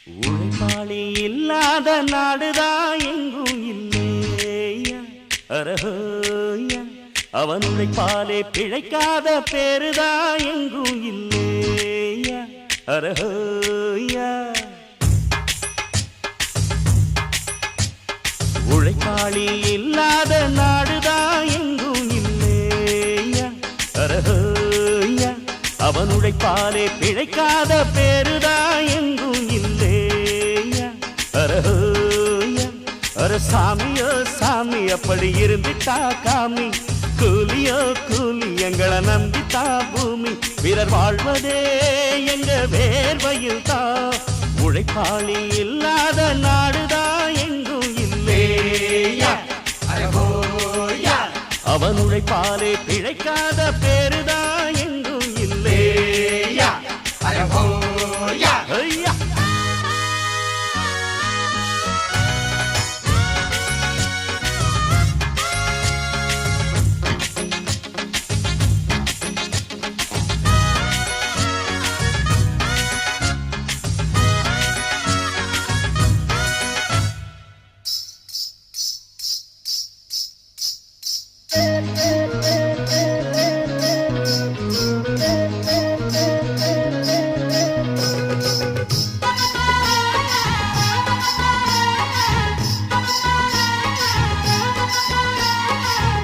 உழைப்பாளி இல்லாத நாடுதான் எங்கும் இல்லையா அரஹோயா அவன் உழைப்பாலே பிழைக்காத பேருதான் எங்கும் இல்லையா அரஹோயா உழைப்பாளி இல்லாத நாடுதான் எங்கும் இல்லையா அரஹோயா அவன் உழைப்பாலே பிழைக்காத பேருதான் எங்கும் இல்லையா அரஹோயா அர சாமியோ சாமி அப்படி இருந்துட்டா காமி கூலியோ கூலி எங்களை நம்பித்தா பூமி பிறர் வாழ்வதே எங்க வேர்வையில் தான் உழைப்பாளி இல்லாத நாடுதான் எங்கும் இல்லையா அவன் உழைப்பாலே பிழைக்காத பேருதான் எங்கும் இல்லையா ஐயா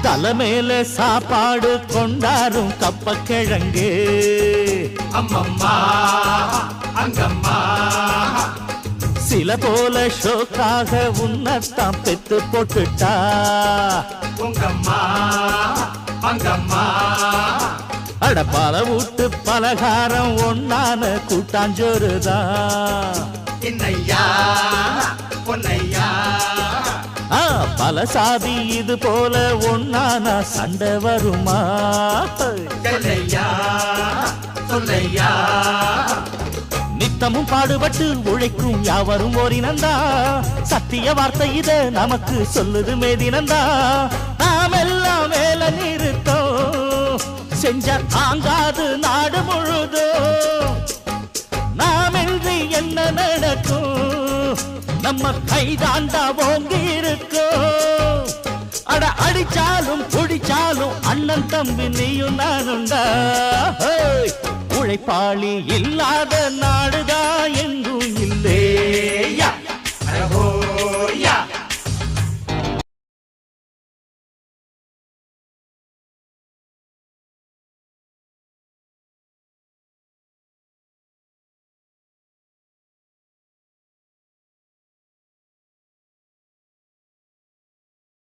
தலைமையில சாப்பாடு கொண்டாரும் கப்பக்கிழங்கு அம்மம்மா அங்கம்மா சில போல ஷோக்காக உன்னத்தான் பெத்து போட்டுட்டா உங்கம்மா அங்கம்மா அடப்பால வீட்டு பலகாரம் ஒன்னான கூட்டாஞ்சோறுதான் இன்னையா பொன்னையா பல சாதி இது போல ஒன்னான சண்டை வருமா சொல்லையா சொல்லையா நித்தமும் பாடுபட்டு உழைக்கும் யாவரும் ஓரினந்தா சத்திய வார்த்தை இத நமக்கு சொல்லுது மேதினந்தா நாம் எல்லாம் மேல நிறுத்தோம் செஞ்ச தாங்காது நாடு முழுதும் நாம் என்று என்ன நடக்கும் நம்ம கைதாண்டா ஓங்கி இருக்கோம் அட அடிச்சாலும் குடிச்சாலும் அண்ணன் தம்பி நீயும் நானுண்டா உழைப்பாளி இல்லாத நாடுதான் எங்கும் இல்லையா